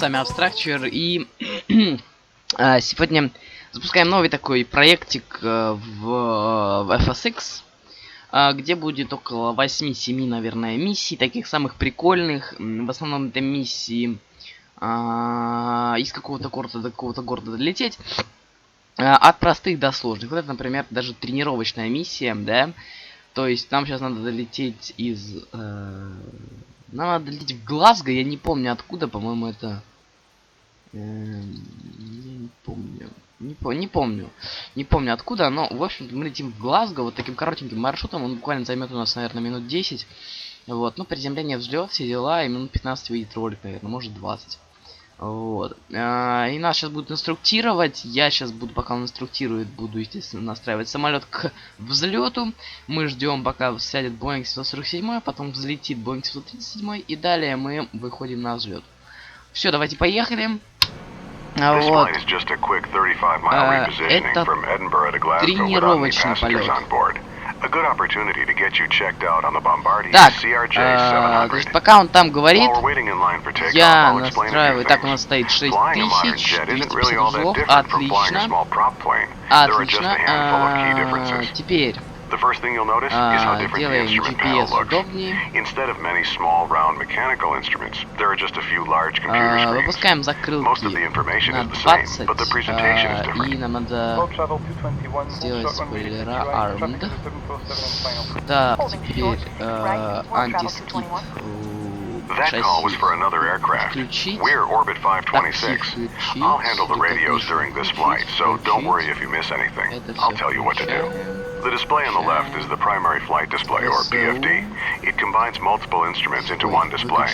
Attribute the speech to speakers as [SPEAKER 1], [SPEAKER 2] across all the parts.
[SPEAKER 1] с вами Abstracture, и сегодня запускаем новый такой проектик в FSX, где будет около 8-7, наверное, миссий, таких самых прикольных. В основном это миссии из какого-то города до какого-то города долететь, от простых до сложных. Вот это, например, даже тренировочная миссия, да. То есть нам сейчас надо долететь из... нам надо долететь в Глазго, я не помню откуда, по-моему, это... я не помню. Не помню откуда, но, в общем-то, мы летим в Глазго вот таким коротеньким маршрутом. Он буквально займет у нас, наверное, минут 10. Вот, ну, приземление, взлет, все дела, и минут 15 выйдет ролик, наверное, может 20. Вот. И нас сейчас будут инструктировать. Я сейчас буду, пока он инструктирует, буду, естественно, настраивать самолет к взлету. Мы ждем, пока сядет Boeing 747, потом взлетит Boeing 737, и далее мы выходим на взлет. Все, давайте поехали. Вот. Это тренировочный полет. Так, то есть пока он там говорит, я настраиваю. Так, у нас стоит 6250 узлов. Отлично. Отлично. Теперь делаем GPS удобнее. Выпускаем закрылки на 20. И нам надо сделать спойлера armed. Так, теперь антискип шасси включить. Такси включить.
[SPEAKER 2] The display on the left is the primary flight display, or PFD. It combines multiple instruments into one display.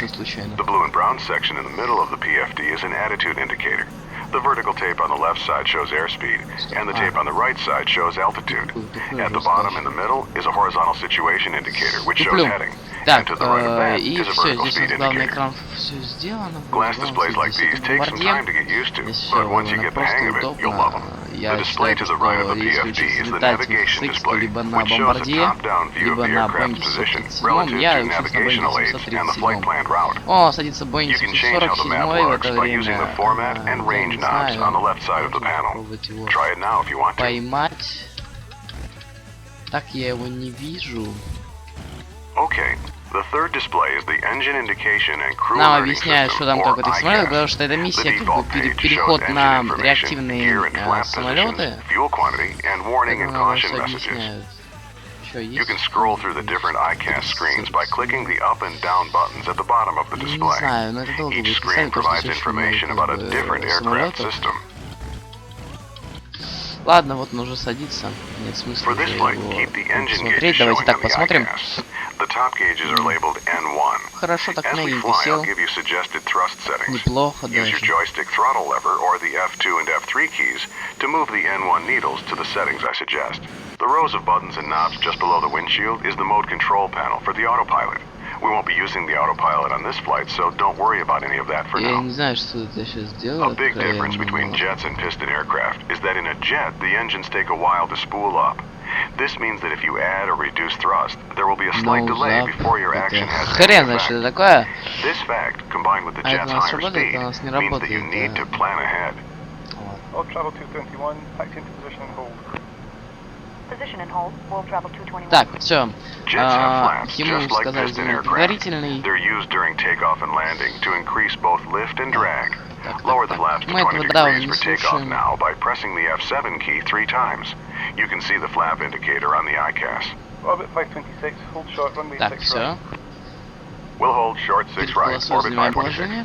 [SPEAKER 2] The blue and brown section in the middle of the PFD is an attitude indicator. The vertical tape on the left side shows airspeed, and the tape on the right side shows altitude. At the bottom in the middle is a horizontal situation indicator, which shows heading.
[SPEAKER 1] Так, и все, здесь главный экран все сделано.
[SPEAKER 2] Glass displays like these take some time to get used to, but once you get the hang of it, you'll love them. The display to the right of the PFD is the navigation display, which shows a top-down view of the aircraft's position relative to navigational aids and the flight planned route.
[SPEAKER 1] О, садится Boeing
[SPEAKER 2] You can change how the map looks by using the format and range knobs on the left side of the panel. Try it now if you want to.
[SPEAKER 1] Поймать. Так я его не вижу.
[SPEAKER 2] Okay. The third display is the engine indication and crew
[SPEAKER 1] Нам
[SPEAKER 2] learning
[SPEAKER 1] объясняют, что там
[SPEAKER 2] system,
[SPEAKER 1] как
[SPEAKER 2] or
[SPEAKER 1] это самолет,
[SPEAKER 2] ICAS.
[SPEAKER 1] потому что эта миссия
[SPEAKER 2] The
[SPEAKER 1] как бы
[SPEAKER 2] default page
[SPEAKER 1] переход
[SPEAKER 2] shows
[SPEAKER 1] на
[SPEAKER 2] engine information,
[SPEAKER 1] реактивные
[SPEAKER 2] gear and flap
[SPEAKER 1] самолеты.
[SPEAKER 2] positions, fuel quantity, and warning and caution messages. You can scroll through the different ICAS screens by clicking the up and down buttons at the bottom of the display. Each screen provides information about a different aircraft system.
[SPEAKER 1] Ладно, вот он уже садится. Нет смысла уже его смотреть. Давайте так посмотрим. Хорошо, так мягенько сел. Неплохо даже.
[SPEAKER 2] The rows of buttons and knobs just below the windshield is the mode control panel for the autopilot. We won't be using the autopilot on this flight, so don't worry about any of that for now.
[SPEAKER 1] Я не знаю, что это сейчас делает.
[SPEAKER 2] A big difference between jets and piston aircraft is that in a jet, the engines take a while to spool up. This means that if you add or reduce thrust, there will be a slight delay before your action has
[SPEAKER 1] Хрен знает, что это такое.
[SPEAKER 2] This fact, combined with the jet's higher speed, means that you need to plan ahead.
[SPEAKER 3] World Travel 221, taxi into position and hold. Position and hold. World Travel 221.
[SPEAKER 1] Так, все.
[SPEAKER 2] Jets have flaps,
[SPEAKER 1] Ему
[SPEAKER 2] just like
[SPEAKER 1] сказали
[SPEAKER 2] piston
[SPEAKER 1] сделать
[SPEAKER 2] aircraft.
[SPEAKER 1] предварительный.
[SPEAKER 2] They're used during takeoff and landing to increase both lift and drag. Lower the flaps to
[SPEAKER 1] Мы
[SPEAKER 2] 20
[SPEAKER 1] этого дауна
[SPEAKER 2] degrees
[SPEAKER 1] не
[SPEAKER 2] for takeoff
[SPEAKER 1] слушаем.
[SPEAKER 2] now by pressing the F7 key 3 times. You can see the flap indicator on the ICAS.
[SPEAKER 3] Orbit 526, hold short, runway
[SPEAKER 1] Так,
[SPEAKER 3] 6
[SPEAKER 1] все.
[SPEAKER 3] right.
[SPEAKER 2] We'll hold short 6 right, orbit 526.
[SPEAKER 1] Положение.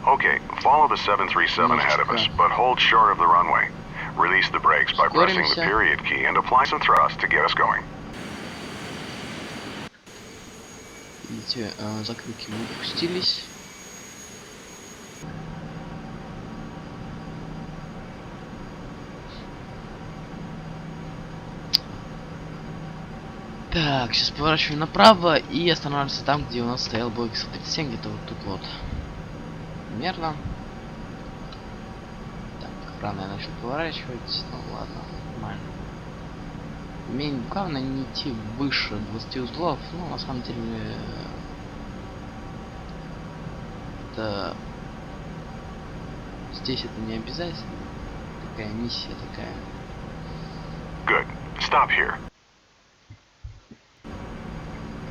[SPEAKER 2] Okay, follow the 737 ahead of us, but hold short of the runway. Release the brakes by pressing the period key and apply some thrust to get us going.
[SPEAKER 1] Видите, закрылки выпустились. Так, сейчас поворачиваем направо и останавливаемся там, где у нас стоял Boeing 137, где-то вот тут вот. Примерно. Так, рано я начал поворачивать, ну ладно, нормально. Главное не идти выше 20 узлов, ну на самом деле это здесь это не обязательно. Такая миссия такая.
[SPEAKER 2] Good. Stop here.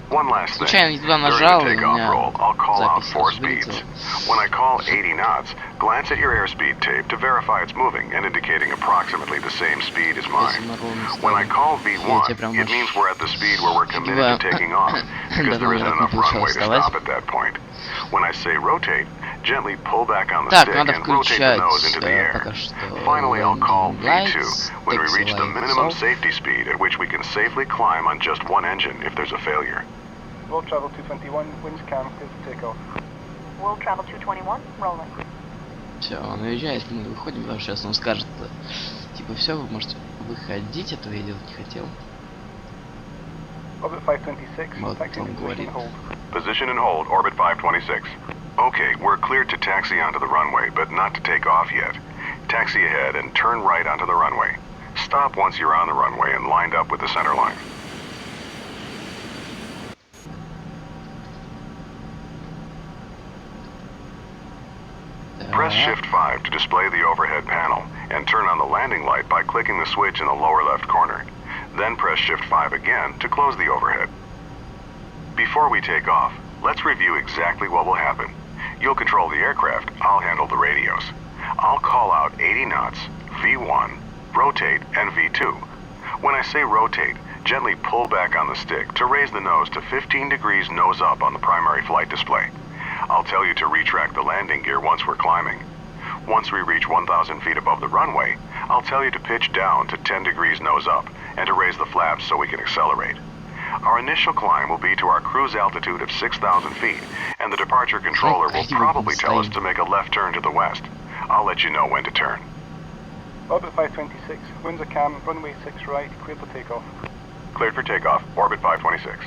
[SPEAKER 2] One last thing.
[SPEAKER 1] Случайно не туда
[SPEAKER 2] During
[SPEAKER 1] нажал,
[SPEAKER 2] the
[SPEAKER 1] и у
[SPEAKER 2] takeoff
[SPEAKER 1] меня
[SPEAKER 2] roll, I'll call out
[SPEAKER 1] запись
[SPEAKER 2] 4
[SPEAKER 1] сразу
[SPEAKER 2] speeds.
[SPEAKER 1] вылетела.
[SPEAKER 2] When I call 80 knots, glance at your airspeed tape to verify it's moving and indicating approximately the same speed as mine. When I call V1, it means we're at the speed where we're committed to taking off, because there isn't enough runway to stop at that point. When I say rotate, gently pull back on the stick and rotate the nose into the air. Finally, I'll call V2 when we reach the minimum safety speed at which we can safely climb on just one engine if there's a failure.
[SPEAKER 3] World Travel 221, winds cam, clear to take off. World Travel 221, rolling.
[SPEAKER 1] Все, он уезжает, мы выходим, потому что сейчас он скажет, типа, все, вы можете выходить, этого я делать не хотел.
[SPEAKER 3] Orbit 526,
[SPEAKER 1] Вот
[SPEAKER 3] taxi
[SPEAKER 1] он
[SPEAKER 3] into
[SPEAKER 1] говорит.
[SPEAKER 3] position and hold.
[SPEAKER 2] Position and hold, orbit 526. Okay, we're cleared to taxi onto the runway, but not to take off yet. Taxi ahead and turn right onto the runway. Stop once you're on the runway and lined up with the center line. Press Shift 5 to display the overhead panel, and turn on the landing light by clicking the switch in the lower left corner. Then press Shift 5 again to close the overhead. Before we take off, let's review exactly what will happen. You'll control the aircraft, I'll handle the radios. I'll call out 80 knots, V1, rotate, and V2. When I say rotate, gently pull back on the stick to raise the nose to 15 degrees nose up on the primary flight display. I'll tell you to retract the landing gear once we're climbing. Once we reach 1,000 feet above the runway, I'll tell you to pitch down to 10 degrees nose up and to raise the flaps so we can accelerate. Our initial climb will be to our cruise altitude of 6,000 feet, and the departure controller will probably tell us to make a left turn to the west. I'll let you know when to turn.
[SPEAKER 3] Orbit 526, winds are calm, runway 6 right, cleared for takeoff.
[SPEAKER 2] Cleared for takeoff, orbit 526.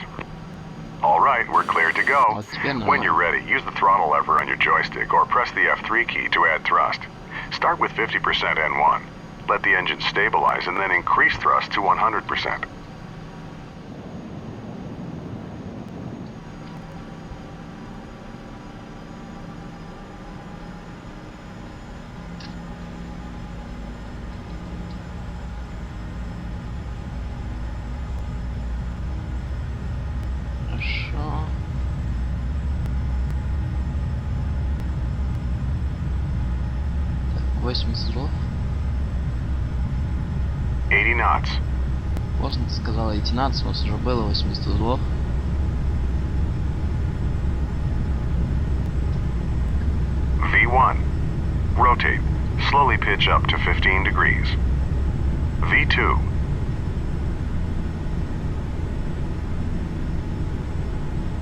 [SPEAKER 2] All right, we're cleared to go. When you're ready, use the throttle lever on your joystick or press the F3 key to add thrust. Start with 50% N1. Let the engine stabilize and then increase thrust to 100%.
[SPEAKER 1] Хорошо. Так, 80 узлов.
[SPEAKER 2] 80 knots.
[SPEAKER 1] Можно ты сказала эти нации, у нас уже было 80 узлов.
[SPEAKER 2] V1. Rotate. Slowly pitch up to 15 degrees. V2.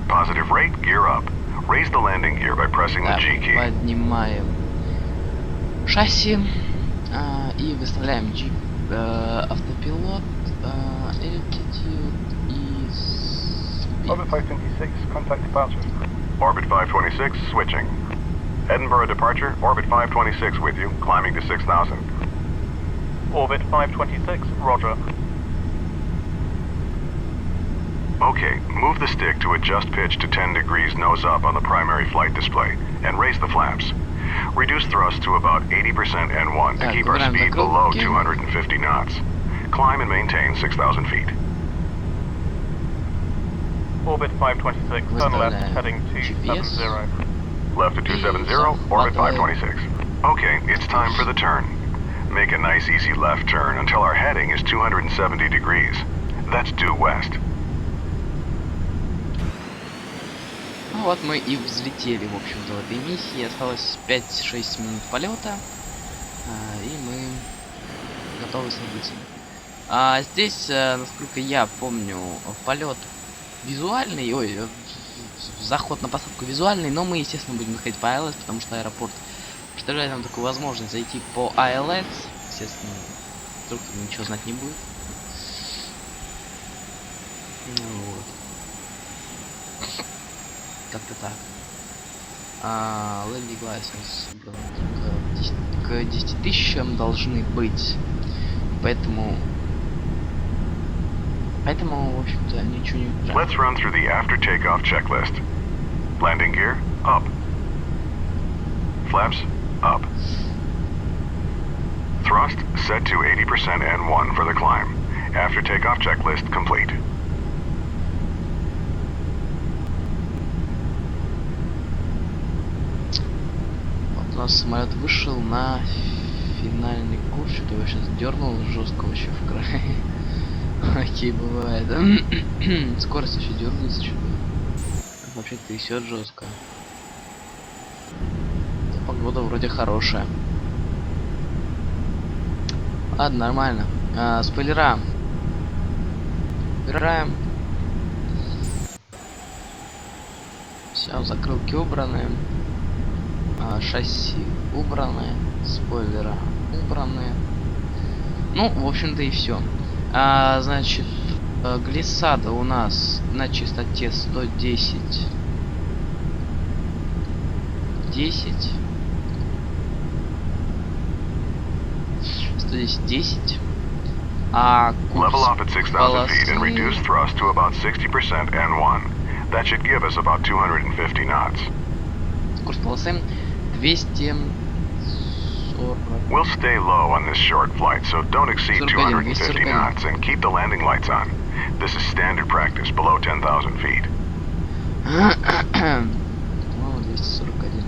[SPEAKER 2] Positive rate, gear up. Raise the landing gear by pressing the G key.
[SPEAKER 1] Поднимаем шасси и выставляем G, автопилот, altitude и speed.
[SPEAKER 3] Orbit 526, contact departure.
[SPEAKER 2] Orbit 526, switching. Edinburgh departure, Orbit 526 with you, climbing to 6,000.
[SPEAKER 3] Orbit 526, roger.
[SPEAKER 2] Okay, move the stick to adjust pitch to 10 degrees nose up on the primary flight display, and raise the flaps. Reduce thrust to about 80% N1 to keep our speed below 250 knots. Climb and maintain 6,000 feet.
[SPEAKER 3] Orbit 526, turn left, heading 270.
[SPEAKER 2] Left to 270, orbit 526. Okay, it's time for the turn. Make a nice easy left turn until our heading is 270 degrees. That's due west.
[SPEAKER 1] Ну вот мы и взлетели, в общем-то, в этой миссии. Осталось 5-6 минут полета. И мы готовы события. Здесь, насколько я помню, полет визуальный, заход на посадку визуальный, но мы, естественно, будем заходить по ALS, потому что аэропорт представляет нам такую возможность зайти по ALS. Естественно, вдруг ничего знать не будет. Вот. Как-то так. Landing license к 10 тысячам должны быть. Поэтому, в общем-то, ничего не...
[SPEAKER 2] Let's run through the after takeoff checklist. Landing gear, up. Flaps, up. Thrust set to 80% N1 for the climb. After takeoff checklist complete.
[SPEAKER 1] Вот у нас самолет вышел на финальный курс. Что-то его сейчас дернул жестко вообще в край. Окей, бывает. Скорость еще дергается что-то. Вообще трясет жестко. Погода вроде хорошая. Ладно, нормально. Спойлера. Убираем. Все, закрылки убраны. Шасси убраны. Спойлера убраны. Ну, в общем-то и все. Значит, глиссада у нас на частоте 110. 10. 110.
[SPEAKER 2] Level off at 6,000 feet and reduce thrust to about 60% N1. That should give us about 250 knots.
[SPEAKER 1] Курс полосы 240.
[SPEAKER 2] We'll stay low on this short flight, so don't exceed 250 knots and keep the landing lights on. This is standard practice below 10,000 feet.
[SPEAKER 1] 241.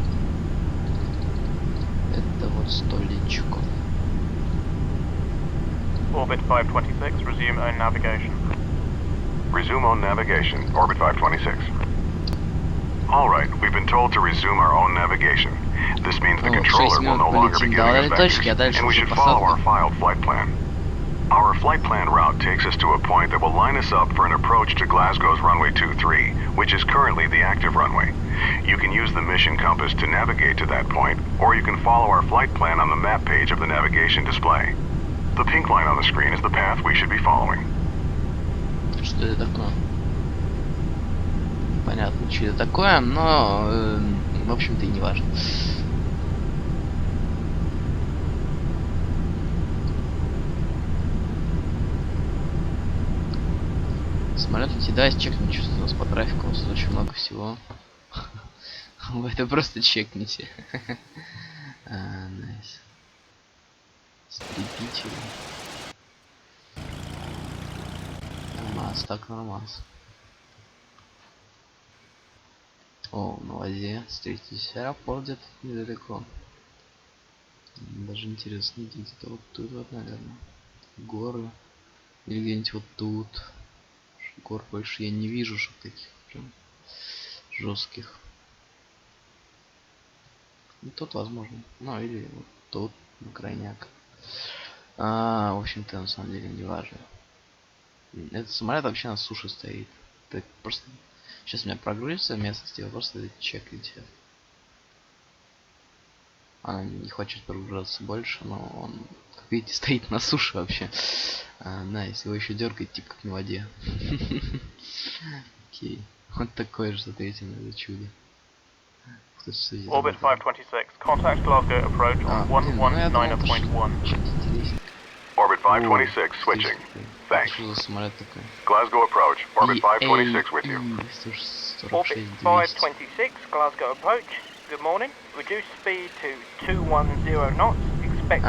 [SPEAKER 1] Это вот столечко.
[SPEAKER 3] Orbit 526, resume own navigation.
[SPEAKER 2] Resume own navigation, Orbit 526. Alright, we've been told to resume our own navigation. This means the controller will no longer be giving us vectors, and we should follow our filed flight plan. Our flight plan route takes us to a point that will line us up for an approach to Glasgow's runway 23, which is currently the active runway. You can use the mission compass to navigate to that point, or you can follow our flight plan on the map page of the navigation display. The pink line on the screen is the path we should be following.
[SPEAKER 1] Что это такое? Понятно, что это такое, но в общем-то и не важно. Самолет да, чекнуть, что у нас по трафику, у нас очень много всего. Вы это просто чекните. Найс. Стребители. Нормас, так нормас. О, на воде. Встретитесь. Аэропорт где-то недалеко. Даже интересно, где-то вот тут вот, наверное. Горы. Или где-нибудь вот тут. Гор больше я не вижу, что таких прям жестких. Ну, тут возможно. Ну, или вот тут, на крайняк. В общем-то, на самом деле, не важно. Этот самолет вообще на суше стоит. Так просто... Сейчас у меня прогрузится в местности, вы просто чекайте. Она не хочет прогружаться больше, но он, как видите, стоит на суше вообще. Найс, его еще дергать типа как на воде. Окей. Вот такое же, смотрите, на это чудо.
[SPEAKER 3] Orbit 526, contact Glasgow approach on 119.1.
[SPEAKER 2] Orbit 526 switching. Thanks. Glasgow approach. Orbit 526 with you.
[SPEAKER 3] Orbit 526, Glasgow approach. Good morning. Reduce speed to 210 knots. Expect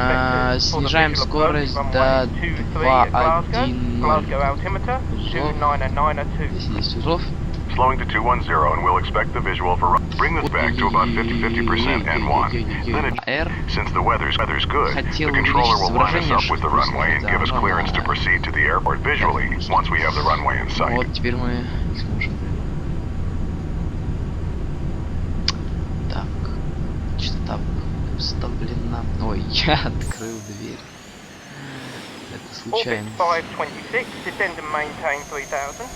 [SPEAKER 1] снижаем скорость до 2.1.
[SPEAKER 3] Glasgow altimeter 299.2.
[SPEAKER 1] узлов.
[SPEAKER 2] Slowing to 210 and we'll expect the visual for bring this back to about 50% N1. Then since the weather's good, the controller will line us up with the runway and give us clearance to proceed to the airport visually once we have the runway in sight.
[SPEAKER 1] Вот теперь мы сможем. Так, частота вставлена. Ой, я открыл дверь. Это случайно.
[SPEAKER 3] Orbit 526, descend and maintain 3000.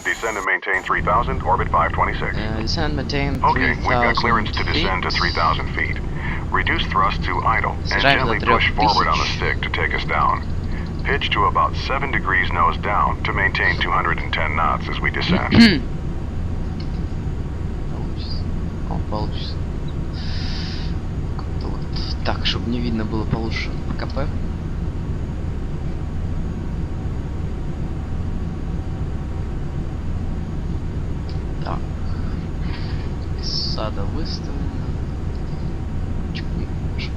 [SPEAKER 2] Descend and maintain 3,000, orbit 526.
[SPEAKER 1] Descend and maintain 3,000
[SPEAKER 2] Okay, we've got clearance to descend to 3,000 feet. Reduce thrust to idle and gently push forward on the stick to take us down. Pitch to about 7 degrees nose down to maintain 210 knots as we descend.
[SPEAKER 1] Получится. Как-то вот так, чтобы не видно было получше КП. Так. Сада выставлена.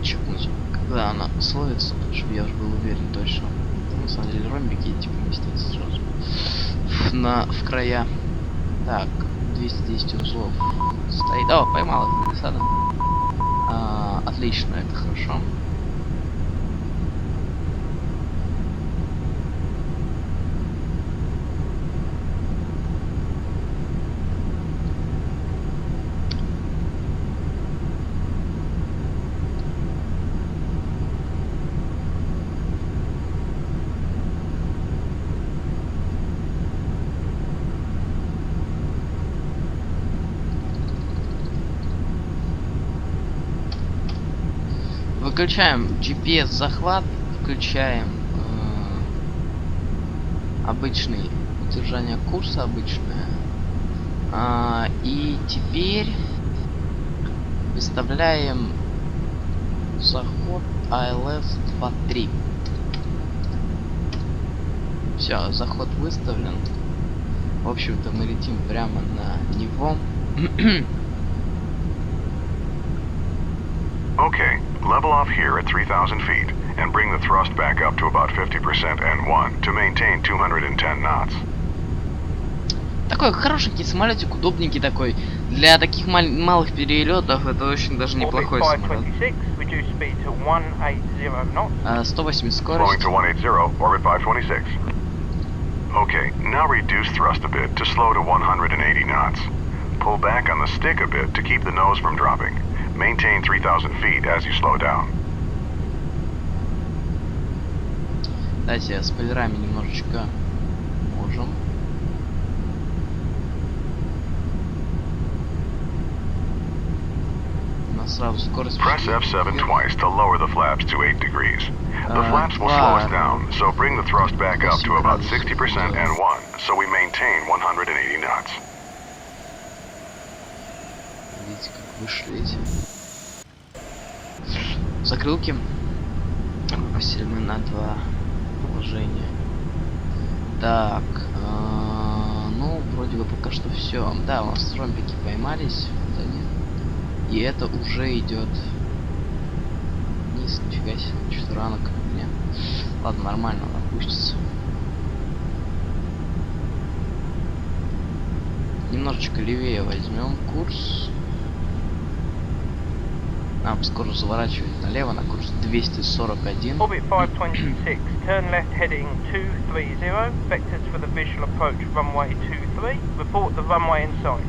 [SPEAKER 1] Чекнуть. Когда она словится, чтобы я уже был уверен точно. Там, на самом деле ромбики типа вместятся сразу в края. Так, 210 узлов стоит. О, поймал их глиссада. Отлично, это хорошо. Включаем GPS захват, включаем обычный удержание курса обычное, и теперь выставляем заход ILS 2.3. Все, заход выставлен. В общем-то мы летим прямо на него.
[SPEAKER 2] Okay, level off here at 3,000 feet and bring the thrust back up to about 50% N1 to maintain 210 knots.
[SPEAKER 1] Такой хорошенький самолетик, удобненький такой. Для таких малых перелетов это очень даже неплохой самолет. 180 скорость.
[SPEAKER 2] Slowing to 180, orbit 526. Okay, now reduce thrust a bit to slow to 180 knots. Pull back on the stick a bit to keep the nose from dropping. Maintain 3,000 feet as you slow down.
[SPEAKER 1] Давайте с спойлерами немножечко можем. У нас сразу скорость.
[SPEAKER 2] Press F7 twice to lower the flaps to 8 degrees. The flaps will slow us down, so bring the thrust back up to about 60% N1, so we maintain 180 knots.
[SPEAKER 1] Видите, как вышли эти закрылки. Выпустили мы на 2 положения. Так, ну, вроде бы пока что все. Да, у нас ромбики поймались. Вот они. И это уже идет вниз. Нифига себе, что-то рано как мне. Ладно, нормально, он опустится. Немножечко левее возьмем курс. Нам скоро заворачивать налево на курс 241.
[SPEAKER 3] Orbit 526, turn left heading 230, vectors for the visual approach runway 23, report the runway in sight.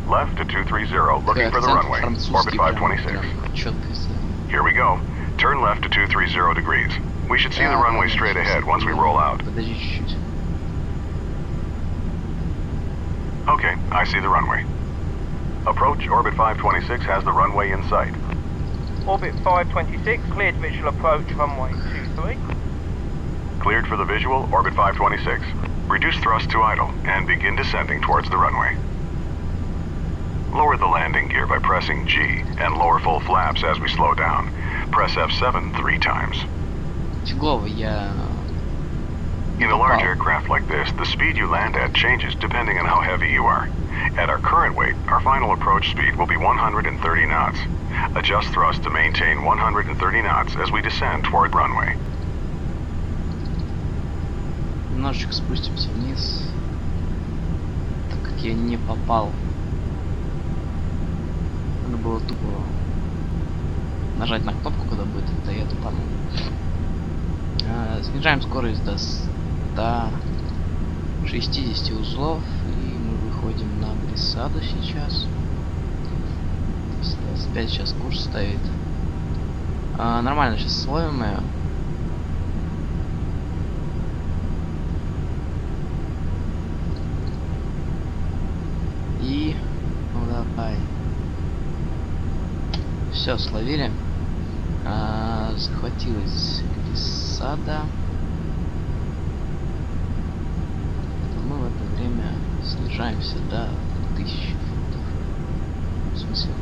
[SPEAKER 2] Left to 230, looking for the runway, orbit 526. Here we go. Turn left to 230 degrees. We should see the runway straight ahead once we roll out.
[SPEAKER 1] Подожди чуть-чуть.
[SPEAKER 2] Okay, I see the runway. Approach, orbit 526 has the runway in sight.
[SPEAKER 3] Orbit 526, cleared visual approach runway 23.
[SPEAKER 2] Cleared for the visual, orbit 526. Reduce thrust to idle and begin descending towards the runway. Lower the landing gear by pressing G and lower full flaps as we slow down. Press F7 3 times.
[SPEAKER 1] Фигово, я...
[SPEAKER 2] In a large aircraft like this, the speed you land at changes depending on how heavy you are. At our current weight, our final approach speed will be 130 knots. Adjust thrust to maintain 130 knots as we descend toward runway.
[SPEAKER 1] Немножечко спустимся вниз, так как я не попал. Надо было тупо нажать на кнопку, когда будет, это я тупанул. Снижаем скорость до 160 узлов, и мы выходим на глиссаду сейчас. 25 сейчас курс стоит. Нормально, сейчас словим ее. И... ну давай. Все, словили. Захватилась глиссада. Мы в это время снижаемся до 1000 футов. В смысле?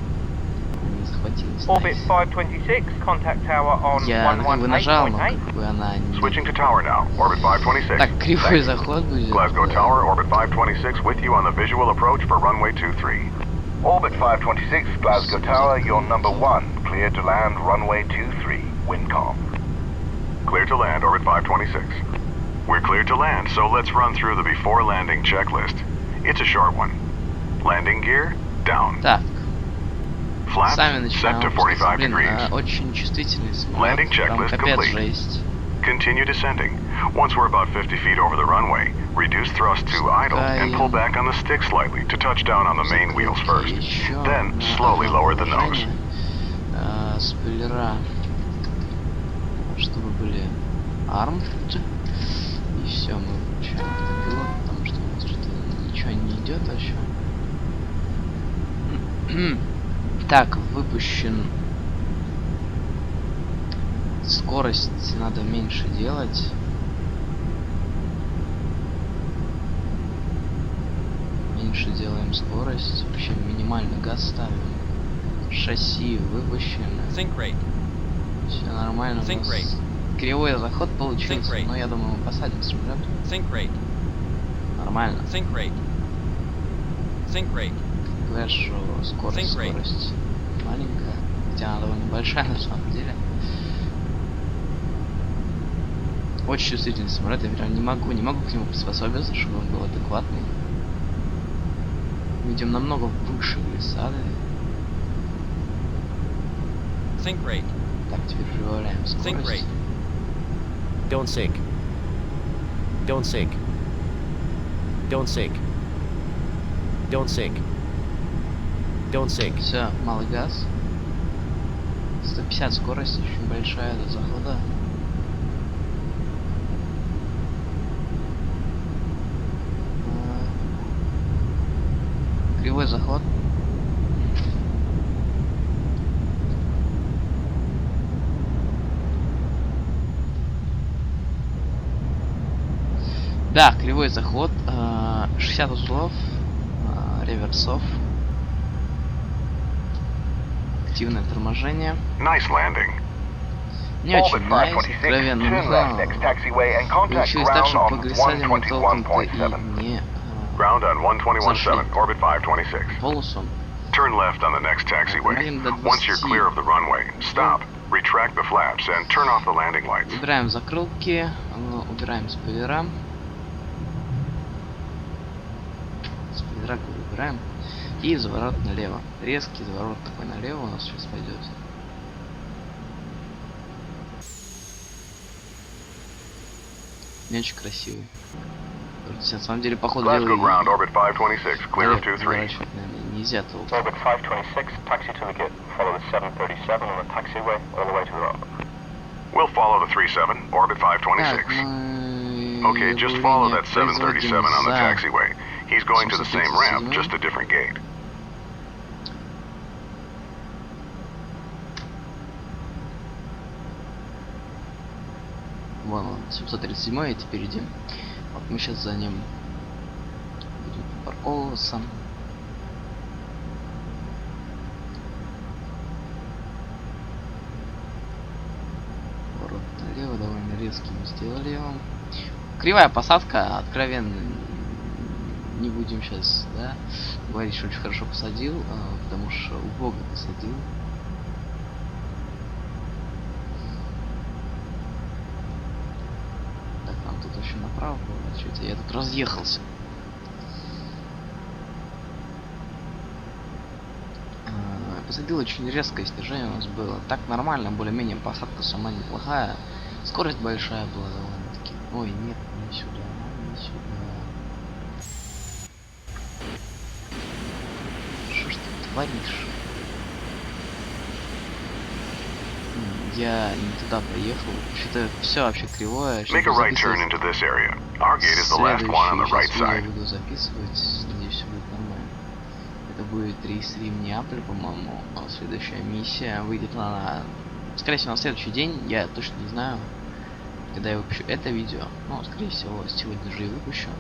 [SPEAKER 1] Не захватилась.
[SPEAKER 3] Orbit 526, contact tower on
[SPEAKER 1] Я как бы нажал, но
[SPEAKER 3] 118.8.
[SPEAKER 1] как бы она не...
[SPEAKER 2] Switching to tower now, orbit 526.
[SPEAKER 1] Так, кривой заход будет.
[SPEAKER 2] Glasgow Tower, orbit 526 with you on the visual approach for runway 23.
[SPEAKER 4] Orbit 526, Glasgow Tower, you're number 1. Cleared to land runway 23.
[SPEAKER 2] wind calm. Clear to land, orbit 526. We're cleared to land, so let's run through the before landing checklist. It's a short one. Landing gear, down.
[SPEAKER 1] Так.
[SPEAKER 2] Flaps,
[SPEAKER 1] Сами
[SPEAKER 2] set to
[SPEAKER 1] начинаем
[SPEAKER 2] 45
[SPEAKER 1] Блин,
[SPEAKER 2] degrees.
[SPEAKER 1] очень чувствительный
[SPEAKER 2] Landing
[SPEAKER 1] самолет. Прям
[SPEAKER 2] checklist
[SPEAKER 1] капец
[SPEAKER 2] complete.
[SPEAKER 1] жесть.
[SPEAKER 2] Continue descending. Once we're about 50 feet over the runway, reduce thrust to idle and pull back on the stick slightly to touch down on the main wheels first. Then slowly lower the nose.
[SPEAKER 1] Спойлера, чтобы были armed. И все, мы включаем автопилот, потому что у нас что-то ничего не идет вообще. Так, выпущен. Скорость надо меньше делать. Меньше делаем скорость. Вообще минимальный газ ставим. Шасси выпущено. Все нормально. У нас кривой заход получился, но я думаю, мы посадим самолет. Нормально. Говорят, что скорость маленькая, хотя она довольно большая на самом деле. Очень чувствительный самолет, я прям не могу к нему приспособиться, чтобы он был адекватный. Мы идем намного выше глиссады. Так, теперь прибавляем скорость.
[SPEAKER 4] Don't sink. Don't sink. Don't sink. Don't sink. Don't sink.
[SPEAKER 1] Все, малый газ. 150 скорость, очень большая до захода. Кривой заход. Да, кривой заход. 60 узлов. Реверсов. Активное торможение.
[SPEAKER 2] Nice landing.
[SPEAKER 1] Не очень найс, откровенно, но получилось так, что по глиссаде мы толком-то и не
[SPEAKER 2] Ground on 121.7, orbit 526.
[SPEAKER 1] полосом.
[SPEAKER 2] Turn left on the next taxiway. Once you're clear of the runway, stop, retract the flaps, and turn off the landing lights.
[SPEAKER 1] Убираем закрылки, убираем спойлера. Спойлера убираем. И заворот налево. Резкий заворот такой налево у нас сейчас пойдет. Не очень красивый. На самом деле, походу,
[SPEAKER 2] Glasgow ground, orbit 526, clear of 23.
[SPEAKER 1] Нельзя толком.
[SPEAKER 3] Orbit 526, taxi to the gate, follow the 737 on the taxiway all the way to the runway.
[SPEAKER 2] We'll follow the 37, orbit 526. Okay, just follow that 737 on the taxiway. He's going to the same ramp, just a different gate.
[SPEAKER 1] Вон он, 737, и теперь идем. Вот мы сейчас за ним будем парковываться. Поворот налево, довольно резкий мы сделали его. Кривая посадка, откровенно не будем сейчас, да, говорить, что очень хорошо посадил, потому что убого посадил. Еще направо поворачивать, я тут разъехался. Посадил, очень резкое снижение у нас было. Так нормально, более-менее посадка сама неплохая. Скорость большая была довольно-таки. Ой, нет, не сюда, не сюда. Что ж ты творишь? Я не туда поехал. Что-то все вообще кривое.
[SPEAKER 2] Make a right turn into this area. Our gate is the last one on the right side.
[SPEAKER 1] Я буду записывать, надеюсь, все будет нормально. Это будет рейстрим Неаполь, по-моему. А следующая миссия выйдет на... Скорее всего, на следующий день. Я точно не знаю, когда я выпущу это видео. Но, скорее всего, сегодня же и выпущу.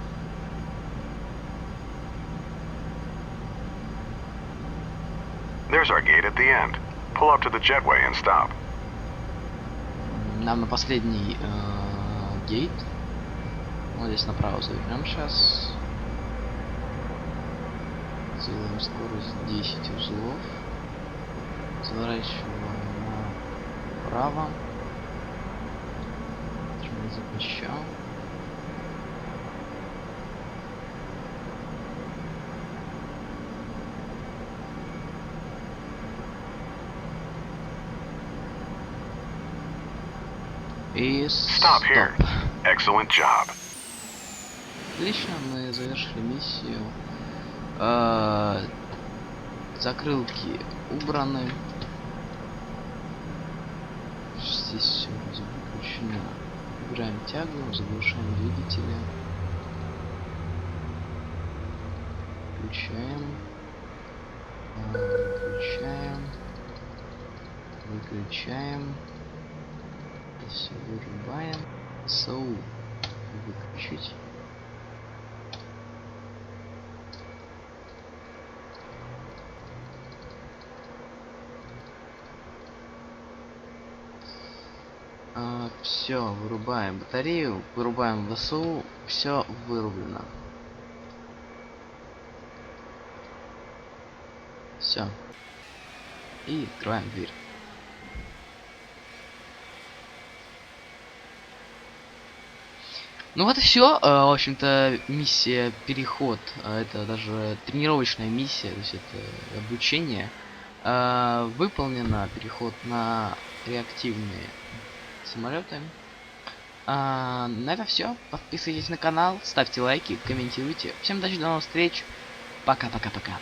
[SPEAKER 2] There's our gate at the end. Pull up to the jetway and stop.
[SPEAKER 1] Нам на последний гейт. Вот здесь направо завернем сейчас. Делаем скорость 10 узлов. Заворачиваем направо. Запрещал. И
[SPEAKER 2] Stop here. Excellent job.
[SPEAKER 1] Отлично, мы завершили миссию. Закрылки убраны. Здесь все выключено. Играем тягу, заглушаем двигатели. Включаем. Выключаем. Выключаем. Все вырубаем. Выключить. Все, вырубаем батарею, вырубаем ВСУ, все вырублено. Все. И открываем дверь. Ну вот и все. В общем-то, миссия Переход. Это даже тренировочная миссия, то есть это обучение. Выполнено. Переход на реактивные самолеты. На это все. Подписывайтесь на канал, ставьте лайки, комментируйте. Всем удачи, до новых встреч. Пока-пока-пока.